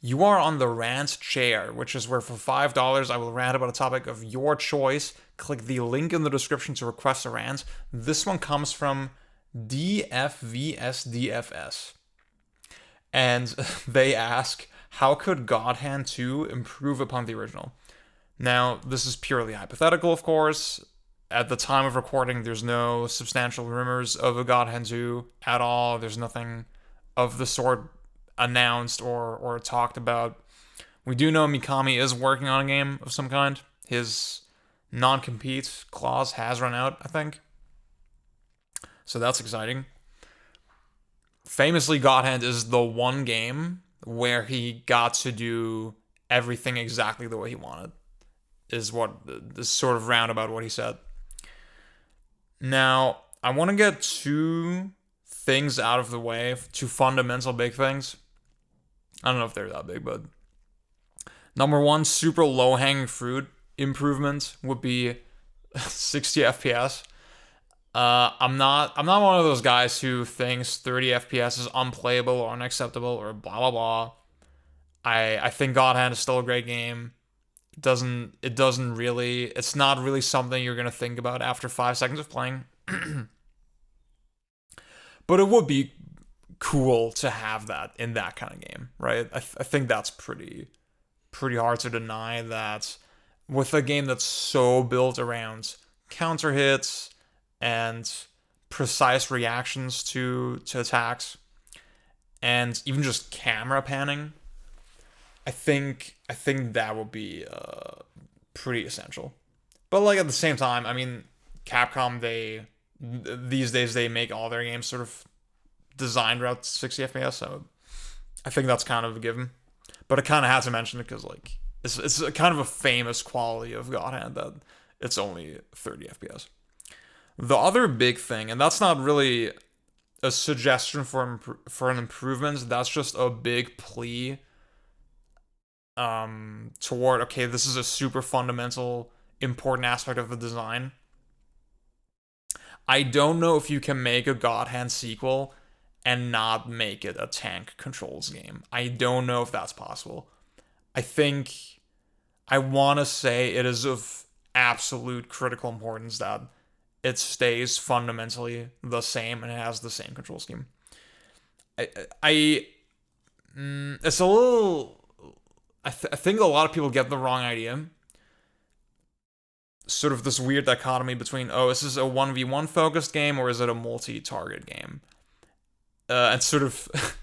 You are on the rant chair, which is where for $5 I will rant about a topic of your choice. Click the link in the description to request a rant. This one comes from DFVSDFS. And they ask, how could God Hand 2 improve upon the original? Now, this is purely hypothetical, of course. At the time of recording, there's no substantial rumors of a God Hand 2 at all. There's nothing of the sort announced or talked about. We do know Mikami is working on a game of some kind. His non-compete clause has run out, I think. So that's exciting. Famously, God Hand is the one game where he got to do everything exactly the way he wanted, is what this sort of roundabout what he said. Now, I want to get two things out of the way, two fundamental big things. I don't know if they're that big, but number one, super low hanging fruit improvement would be 60 FPS. I'm not one of those guys who thinks 30 FPS is unplayable or unacceptable or blah blah blah. I think God Hand is still a great game. It doesn't really, it's not really something you're gonna think about after 5 seconds of playing. But it would be cool to have that in that kind of game, right? I think that's pretty hard to deny that with a game that's so built around counter hits and precise reactions to attacks and even just camera panning. I think that would be pretty essential. But like at the same time, I mean, Capcom these days they make all their games sort of designed around 60 FPS, so I think that's kind of a given. But I kind of had to mention it because like it's a kind of a famous quality of God Hand that it's only 30 FPS. The other big thing, and that's not really a suggestion for an improvement, that's just a big plea toward, okay, this is a super fundamental important aspect of the design. I don't know if you can make a God Hand sequel and not make it a tank controls game. I don't know if that's possible. I think I want to say it is of absolute critical importance that it stays fundamentally the same and it has the same control scheme. I it's a little. I think a lot of people get the wrong idea. Sort of this weird dichotomy between, oh, is this a 1v1 focused game or is it a multi-target game? And sort of,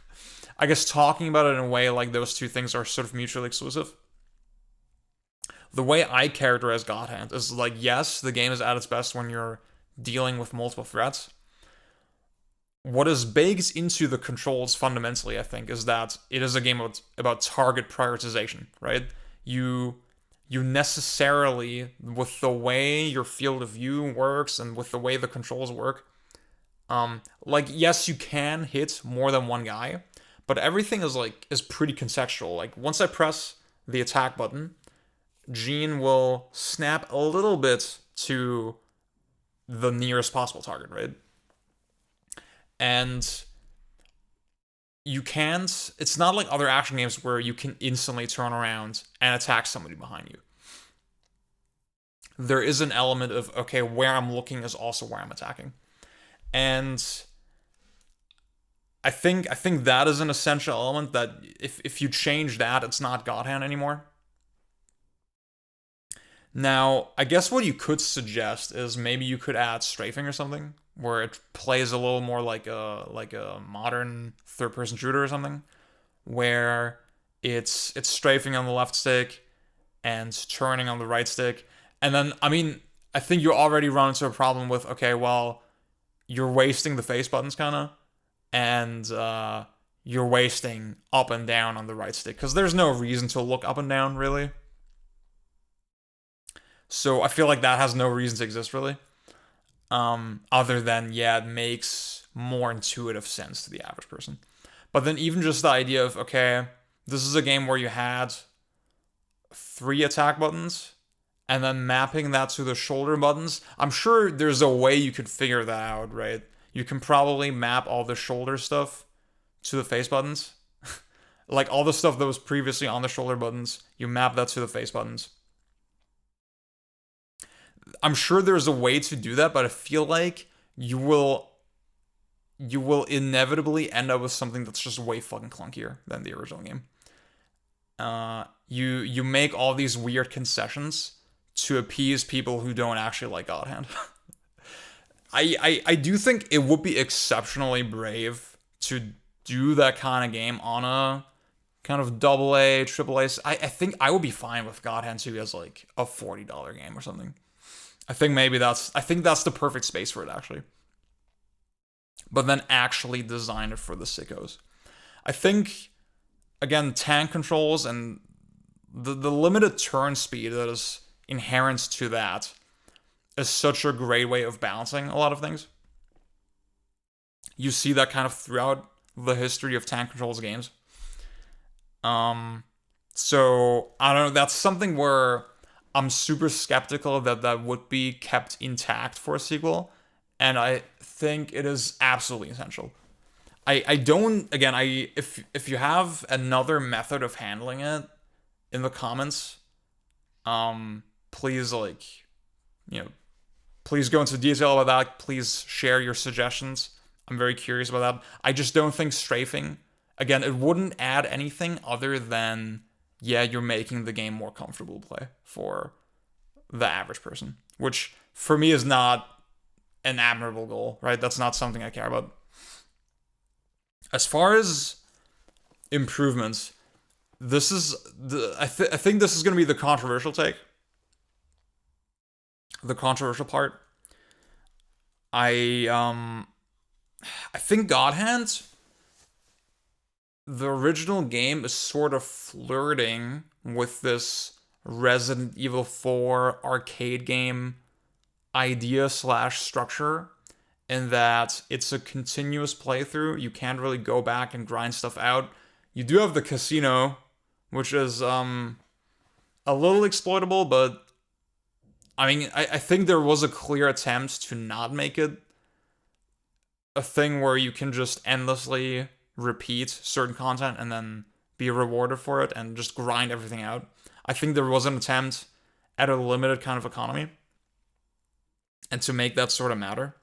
I guess, talking about it in a way like those two things are sort of mutually exclusive. The way I characterize God Hand is like, yes, the game is at its best when you're dealing with multiple threats. What is baked into the controls fundamentally, I think, is that it is a game about target prioritization, right? You necessarily, with the way your field of view works and with the way the controls work, like yes, you can hit more than one guy, but everything is pretty contextual. Like once I press the attack button, Jean will snap a little bit to the nearest possible target, right? And you can't, it's not like other action games where you can instantly turn around and attack somebody behind you. There is an element of, okay, where I'm looking is also where I'm attacking. And I think that is an essential element that if you change that, it's not God Hand anymore. Now, I guess what you could suggest is maybe you could add strafing or something, where it plays a little more like a modern third-person shooter or something, where it's strafing on the left stick and turning on the right stick. And then, I mean, I think you already run into a problem with, okay, well, you're wasting the face buttons kind of, and you're wasting up and down on the right stick, because there's no reason to look up and down, really. So I feel like that has no reason to exist, really. Other than, yeah, it makes more intuitive sense to the average person. But then even just the idea of, okay, this is a game where you had 3 attack buttons, and then mapping that to the shoulder buttons. I'm sure there's a way you could figure that out, right? You can probably map all the shoulder stuff to the face buttons. Like all the stuff that was previously on the shoulder buttons, you map that to the face buttons. I'm sure there's a way to do that, but I feel like you will inevitably end up with something that's just way fucking clunkier than the original game. You make all these weird concessions to appease people who don't actually like God Hand. I do think it would be exceptionally brave to do that kind of game on a kind of double A, triple A. I think I would be fine with God Hand 2 as like a $40 game or something. I think that's the perfect space for it actually. But then actually design it for the sickos. I think again tank controls and the limited turn speed that is inherent to that is such a great way of balancing a lot of things. You see that kind of throughout the history of tank controls games. So I don't know. That's something where I'm super skeptical that that would be kept intact for a sequel, and I think it is absolutely essential. I don't again I if you have another method of handling it in the comments, please like you know please go into detail about that. Please share your suggestions. I'm very curious about that. I just don't think strafing, again, it wouldn't add anything other than, yeah, you're making the game more comfortable to play for the average person, which for me is not an admirable goal, right? That's not something I care about. As far as improvements, this is I think this is going to be the controversial take. The controversial part. I think God Hand, the original game is sort of flirting with this Resident Evil 4 arcade game idea slash structure in that it's a continuous playthrough. You can't really go back and grind stuff out. You do have the casino, which is a little exploitable, but I mean, I think there was a clear attempt to not make it a thing where you can just endlessly repeat certain content and then be rewarded for it and just grind everything out. I think there was an attempt at a limited kind of economy and to make that sort of matter.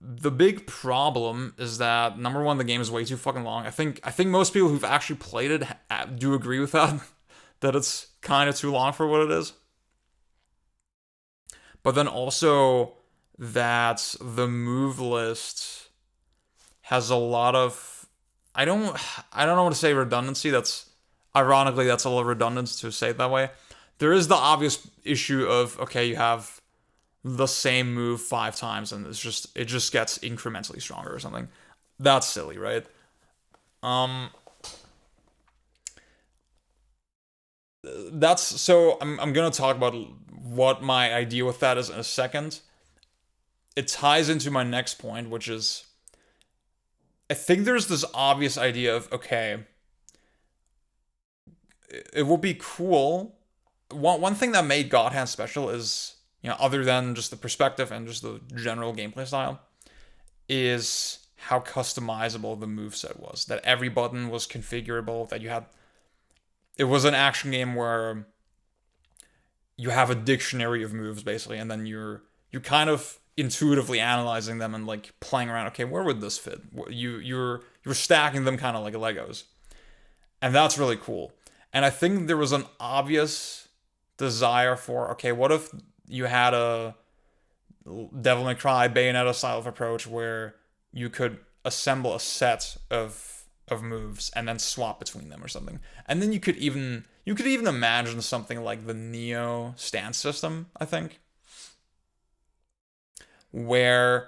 The big problem is that number one, the game is way too fucking long. I think most people who've actually played it do agree with that, that it's kind of too long for what it is. But then also that the move list has a lot of I don't know what to say redundancy. That's ironically that's a little redundant to say it that way. There is the obvious issue of okay, you have the same move 5 times and it just gets incrementally stronger or something. That's silly, right? That's so I'm gonna talk about what my idea with that is in a second. It ties into my next point, which is I think there's this obvious idea of okay, it would be cool. One thing that made God Hand special is, other than just the perspective and just the general gameplay style, is how customizable the moveset was. That every button was configurable, that you had it was an action game where you have a dictionary of moves basically, and then you're kind of intuitively analyzing them and like playing around. Okay, where would this fit? You're stacking them kind of like Legos, and that's really cool. And I think there was an obvious desire for okay, what if you had a Devil May Cry Bayonetta style of approach where you could assemble a set of moves and then swap between them or something. And then you could even imagine something like the Neo stance system, I think, where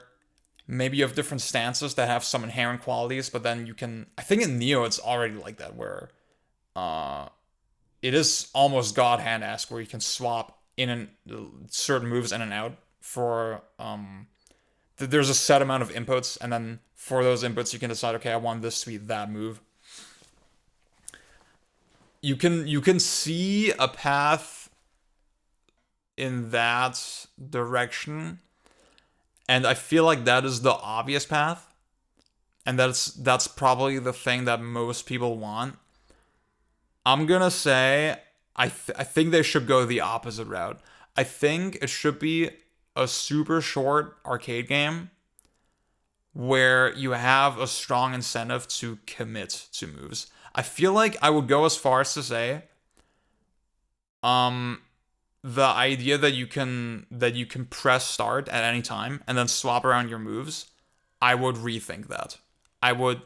maybe you have different stances that have some inherent qualities, but then you can I think in Neo it's already like that where it is almost God Hand-esque where you can swap in and certain moves in and out for there's a set amount of inputs, and then for those inputs you can decide, okay, I want this to be that move. You can see a path in that direction, and I feel like that is the obvious path. and that's probably the thing that most people want. I'm gonna say I think they should go the opposite route. I think it should be a super short arcade game where you have a strong incentive to commit to moves. I feel like I would go as far as to say, um, the idea that you can press start at any time and then swap around your moves, I would rethink that. I would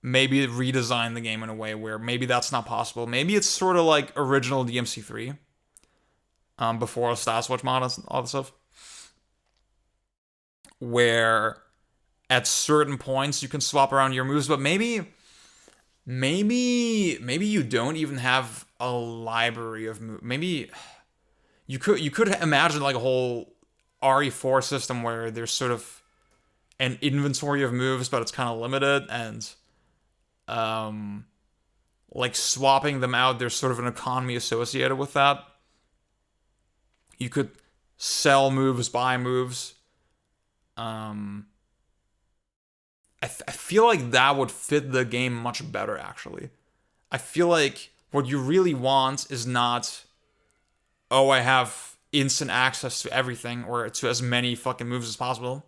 maybe redesign the game in a way where maybe that's not possible. Maybe it's sort of like original DMC3, before Star Switch mod and all that stuff, where at certain points you can swap around your moves, but maybe you don't even have a library of moves. Maybe you could imagine like a whole RE4 system where there's sort of an inventory of moves, but it's kind of limited, and like swapping them out, there's sort of an economy associated with that. You could sell moves, buy moves. I feel like that would fit the game much better, actually. I feel like what you really want is not, oh, I have instant access to everything or to as many fucking moves as possible.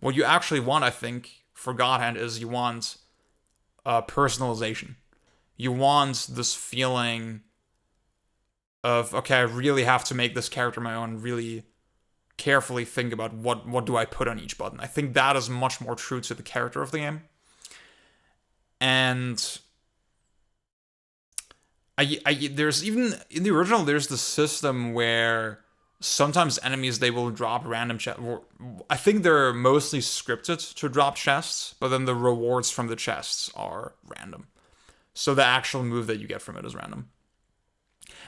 What you actually want, I think, for God Hand is you want personalization. You want this feeling of, okay, I really have to make this character my own, really carefully think about what do I put on each button. I think that is much more true to the character of the game. And there's even in the original there's the system where sometimes enemies they will drop random chests. I think they're mostly scripted to drop chests, but then the rewards from the chests are random. So the actual move that you get from it is random.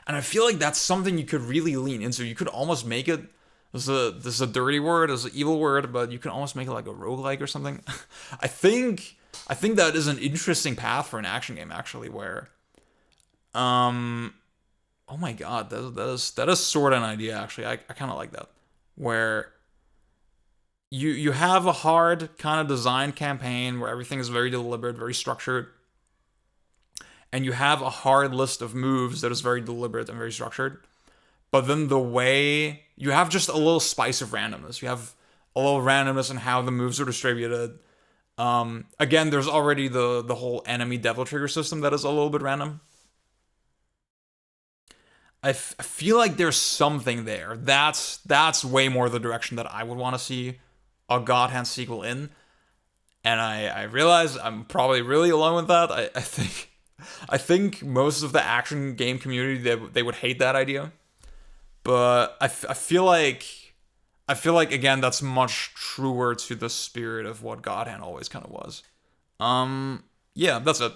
And I feel like that's something you could really lean into. You could almost make it, this is a dirty word, this is an evil word, but you can almost make it like a roguelike or something. I think that is an interesting path for an action game, actually, where oh my god, that is sort of an idea, actually. I kind of like that. Where you have a hard kind of design campaign where everything is very deliberate, very structured, and you have a hard list of moves that is very deliberate and very structured. But then the way you have just a little spice of randomness. You have a little randomness in how the moves are distributed. Again, there's already the whole enemy devil trigger system that is a little bit random. I feel like there's something there. That's way more the direction that I would want to see a God Hand sequel in. And I realize I'm probably really alone with that. I think most of the action game community they would hate that idea. But I feel like again that's much truer to the spirit of what God Hand always kind of was. Yeah, that's it.